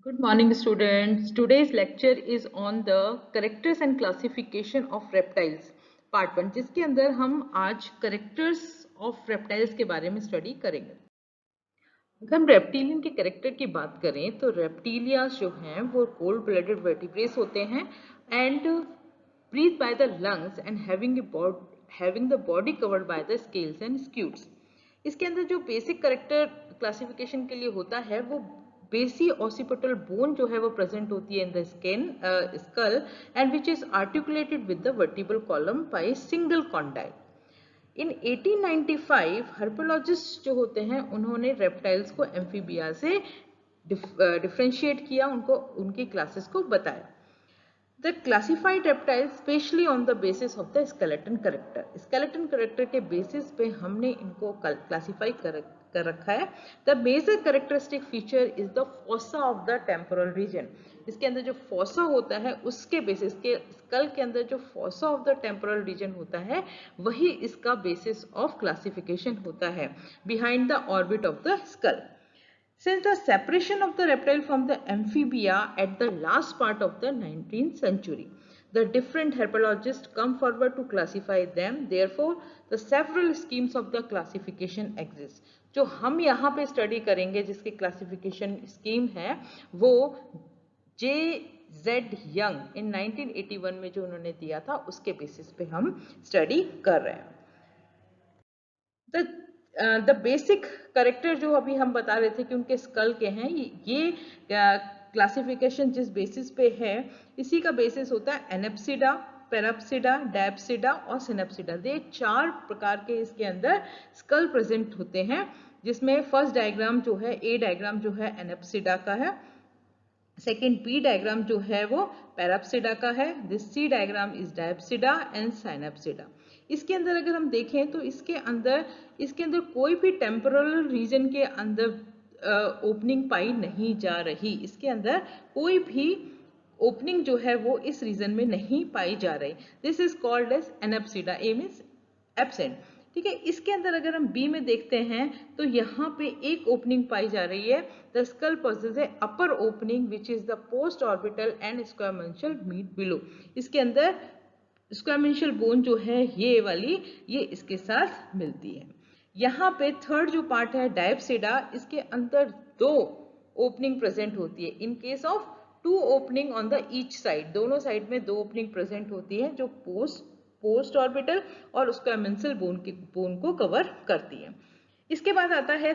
Good morning, students. Today's lecture is on the characters and classification of reptiles, part 1, जिसके अंदर हम आज characters of reptiles के बारे में स्टडी करेंगे। अगर हम रेप्टिलियन के कैरेक्टर की बात करें तो रेप्टिलिया जो हैं वो कोल्ड ब्लडेड वर्टिब्रेट्स होते हैं and breathe by the lungs and having the body covered by the scales and scutes. इसके अंदर जो बेसिक कैरेक्टर क्लासिफिकेशन के लिए होता है वो बेसी ऑसिपिटल बोन जो है वो प्रेजेंट होती है in the skull and which is articulated with the vertebral column by single condyle. In 1895 herpetologist जो होते हैं उन्होंने रेप्टाइल्स को एम्फीबिया से डिफरेंशिएट किया, उनको उनकी क्लासेस को बताया। The classified reptile specially on the basis of the skeleton character. Skeleton character के बेसिस पे हमने इनको क्लासिफाई कर रखा है। The major characteristic feature is the fossa of the temporal region. इसके अंदर जो फोसा होता है उसके बेसिस के स्कल के अंदर जो fossa of the temporal region होता है वही इसका बेसिस ऑफ क्लासिफिकेशन होता है behind the orbit of the skull. Since the separation of the reptile from the amphibia at the last part of the 19th century, the different herpetologists come forward to classify them. Therefore, the several schemes of the classification exist. जो हम यहाँ पे study करेंगे जिसकी classification scheme है वो J.Z. Young in 1981 में जो उन्होंने दिया था उसके बेसिस पे हम स्टडी कर रहे हैं। द बेसिक करेक्टर जो अभी हम बता रहे थे कि उनके स्कल के हैं, ये क्लासिफिकेशन जिस बेसिस पे है इसी का बेसिस होता है एनेप्सिडा, पेराप्सिडा, डायप्सिडा और सिनेप्सिडा। ये 4 प्रकार के इसके अंदर स्कल प्रेजेंट होते हैं, जिसमें फर्स्ट डायग्राम जो है ए डायग्राम जो है एनेप्सिडा का है, सेकेंड बी डायग्राम जो है वो पेराप्सिडा का है, this see diagram is Diapsida and Synapsida. इसके अंदर अगर हम देखें तो इसके अंदर कोई भी टेम्पोरल रीजन के अंदर ओपनिंग पाई नहीं जा रही। इसके अंदर कोई भी ओपनिंग जो है वो इस रीजन में नहीं पाई जा रही। This is called as Anapsida, a means absent. ठीक है, इसके अंदर अगर हम बी में देखते हैं तो यहाँ पे एक ओपनिंग पाई जा रही है। The skull possess a upper opening which is the post orbital and squamosal meet below. इसके अंदर स्क्वामेंशियल बोन जो है ये वाली, ये इसके साथ मिलती है। यहाँ पे थर्ड जो पार्ट है डायप्सिडा, इसके अंदर 2 ओपनिंग प्रेजेंट होती है। In case of 2 opening on the each side, दोनों साइड में 2 ओपनिंग प्रेजेंट होती है जो पोस्ट ऑर्बिटल और स्क्वामेंशियल बोन को कवर करती है। इसके बाद आता है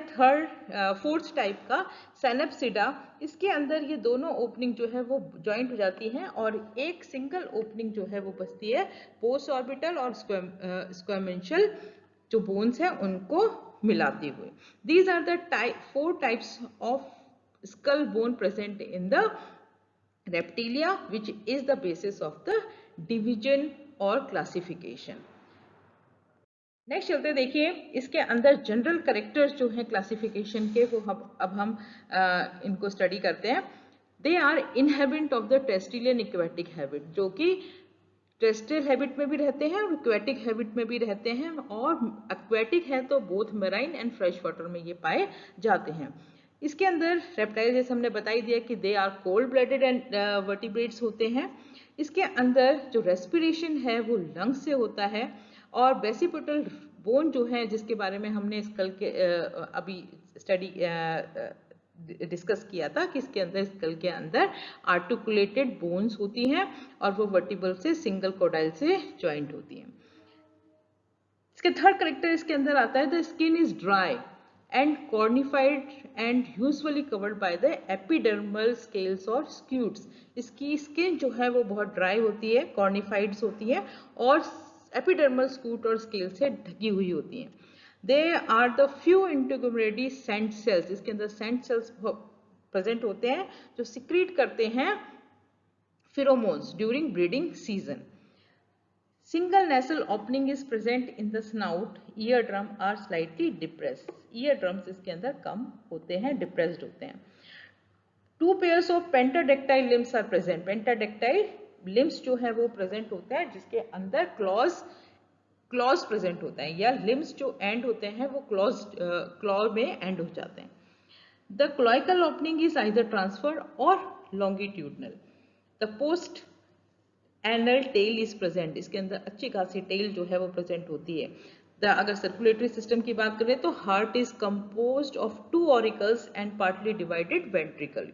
फोर्थ टाइप का सिनेप्सिडा। इसके अंदर ये दोनों ओपनिंग जो है वो ज्वाइंट हो जाती हैं और एक सिंगल ओपनिंग जो है वो बचती है पोस्ट ऑर्बिटल और स्क्वामेंशियल जो बोन्स हैं उनको मिलाते हुए। These are the 4 types of skull bone present in the reptilia which is the basis of the division और क्लासिफिकेशन। नेक्स्ट चलते देखिए, इसके अंदर जनरल कैरेक्टर्स जो हैं क्लासिफिकेशन के वो अब हम इनको स्टडी करते हैं। They are inhabitant of the terrestrial aquatic habit, जो कि टेरेस्ट्रियल हैबिट में भी रहते हैं और एक्वेटिक हैबिट में भी रहते हैं, और एक्वेटिक है तो both marine and fresh water में ये पाए जाते हैं। इसके अंदर रेप्टाइल जैसे हमने बताई दिया कि they are cold blooded and vertebrates होते हैं। इसके अंदर जो रेस्पिरेशन है वो लंग्स से होता है, और बेसिपिटल बोन जो है जिसके बारे में हमने स्कल के अभी स्टडी डिस्कस किया था कि इसके अंदर स्कल के अंदर आर्टिकुलेटेड बोन्स होती हैं और वो वर्टिब्रल से सिंगल कॉर्डाइल से ज्वाइंट होती हैं। इसके थर्ड कैरेक्टर इसके अंदर आता है the skin is dry and cornified and usually covered by the epidermal scales और स्क्यूट्स। इसकी स्किन जो है वो बहुत ड्राई होती है, कॉर्निफाइड्स होती है और एपिडर्मल स्कूट और स्केल से ढकी हुई होती हैं। They are the few integumentary scent cells. इसके अंदर सेंट सेल्स प्रेजेंट होते हैं जो सिक्रीट करते हैं pheromones during breeding season. Single nasal opening is present in the snout, ear drum are slightly depressed. Ear drums इसके अंदर कम होते हैं, डिप्रेस्ड होते हैं। 2 pairs of pentadactyl limbs are present. Pentadactyl limbs जो है वो प्रेजेंट होता है जिसके अंदर क्लॉज प्रेजेंट होता है, या लिम्स जो एंड होते हैं वो क्लॉ में एंड हो जाते हैं। The cloacal opening is either transverse or longitudinal. The post anal tail is present, इसके अंदर अच्छी खासी टेल जो है वो प्रेजेंट होती है. अगर सर्कुलेटरी सिस्टम की बात करें तो heart is composed of 2 auricles and partly divided ventricle.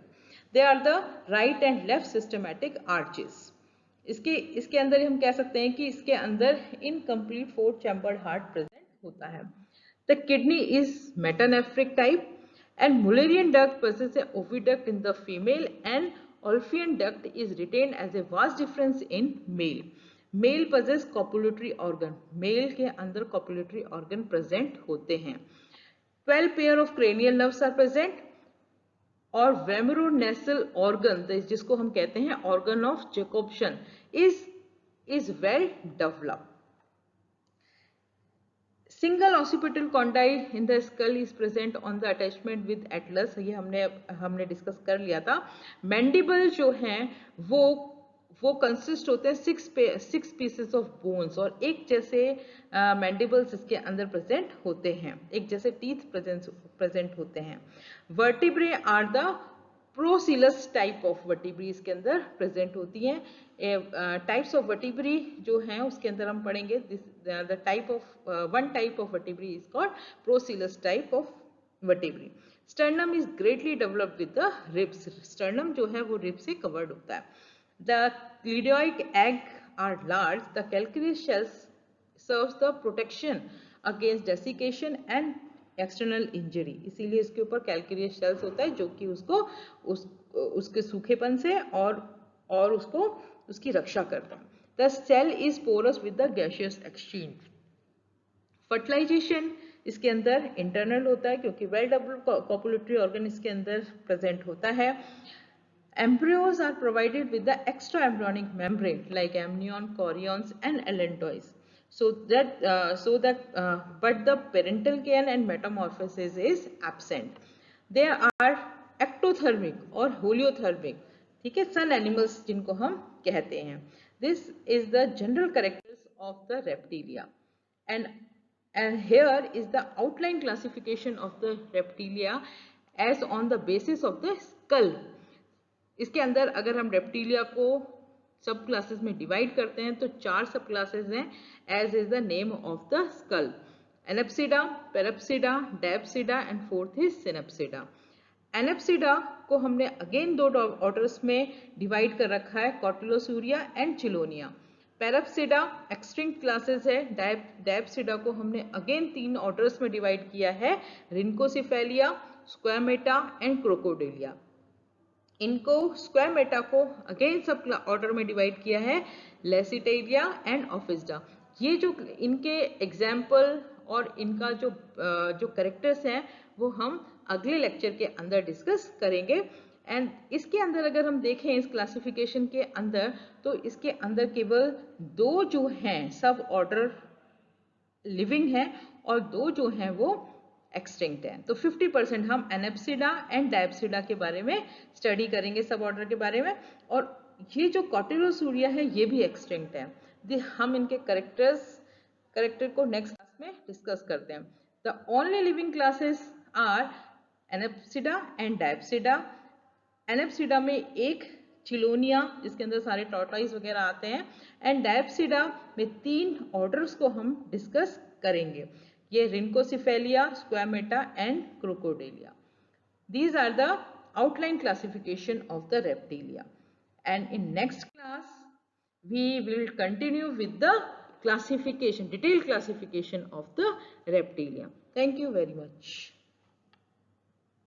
They are the right and left systematic arches. इसके अंदर हम कह सकते हैं कि इसके अंदर इनकम्प्लीट 4 चैम्बर्ड हार्ट प्रेजेंट होता है. The kidney is metanephric type and Mullerian duct possesses a oviduct in the female and Olffian duct is retained as a vast difference in male. Male possess copulatory organ. Male के अंदर copulatory organ present होते हैं. 12 pair of cranial nerves are present और vemeronasal organ जिसको हम कहते हैं organ of Jacobson is well developed. Single occipital condyle in the skull is present on the attachment with atlas. ये हमने डिस्कस कर लिया था. मैंडिबल जो हैं वो कंसिस्ट होते हैं 6 पीसेस ऑफ बोन्स और एक जैसे मैंडिबल्स इसके अंदर प्रेजेंट होते हैं, एक जैसे टीथ प्रेजेंट होते हैं. Vertebrae are the procoelous type of vertebrae इसके अंदर प्रेजेंट होती हैं. टाइप्स ऑफ वर्टिब्री जो हैं उसके अंदर हम पढ़ेंगे. The type of one type of vertebrae is called procoelous type of vertebrae. Sternum is greatly developed with the ribs. Sternum जो है वो रिब से कवर्ड होता है. The cleidoic egg are large. The calcareous shells serves the protection against desiccation and external injury. इसीलिए इसके ऊपर calcareous shells होता है जो कि उसके सूखेपन से और उसकी रक्षा करता है. The cell is porous with the gaseous exchange. Fertilization इसके अंदर इंटरनल होता है क्योंकि वेल डेवलप्ड कॉपुलेटरी ऑर्गन इसके अंदर प्रेजेंट होता है. Embryos are provided with the extra embryonic membrane like amnion, chorions and allantois. But the parental care and metamorphosis is absent. There are ectothermic और heliothermic, ठीक है, sun animals जिनको हम कहते हैं. This is the general characters of the reptilia. And here is the outline classification of the reptilia as on the basis of the skull. इसके अंदर अगर हम रेप्टिलिया को सब क्लासेस में डिवाइड करते हैं तो 4 सब क्लासेस हैं as is the name of the skull. Anapsida, Parapsida, Diapsida and fourth is Synapsida. Anapsida को हमने अगेन 2 ऑर्डर्स में डिवाइड कर रखा है, कॉटिलोसूरिया एंड चिलोनिया. पेराप्सिडा एक्सटिंक्ट क्लासेस है. डायप्सिडा को हमने अगेन 3 ऑर्डर्स में डिवाइड किया है, रिनकोसिफेलिया, स्क्वामेटा एंड क्रोकोडिलिया. इनको स्क्वामेटा को अगेन सब ऑर्डर में डिवाइड किया है, लेसिटेरिया एंड ऑफिस्डा. ये जो इनके एग्जाम्पल और इनका जो करेक्टर्स हैं वो हम अगले लेक्चर के अंदर डिस्कस करेंगे. एंड इसके अंदर अगर हम देखें इस क्लासिफिकेशन के अंदर तो इसके अंदर केवल 2 जो हैं सब ऑर्डर लिविंग हैं और 2 जो हैं वो एक्सटिंक्ट है. तो 50% हम एनेप्सिडा एंड डायप्सिडा के बारे में स्टडी करेंगे सब ऑर्डर के बारे में. और ये जो कॉटिलोसूरिया है ये भी एक्सटिंक्ट है. हम इनके करेक्टर को नेक्स्ट क्लास में डिस्कस करते हैं. The only living classes are Anapsida and Diapsida. Anapsida में एक चिलोनिया जिसके अंदर सारे टॉर्टॉइस वगैरह आते हैं एंड डायप्सिडा में 3 ऑर्डर्स को हम डिस्कस करेंगे. ये Rhynchocephalia, Squamata and Crocodilia. These are the outline classification of the reptilia. And in next class, we will continue with the classification, detailed classification of the reptilia. Thank you very much.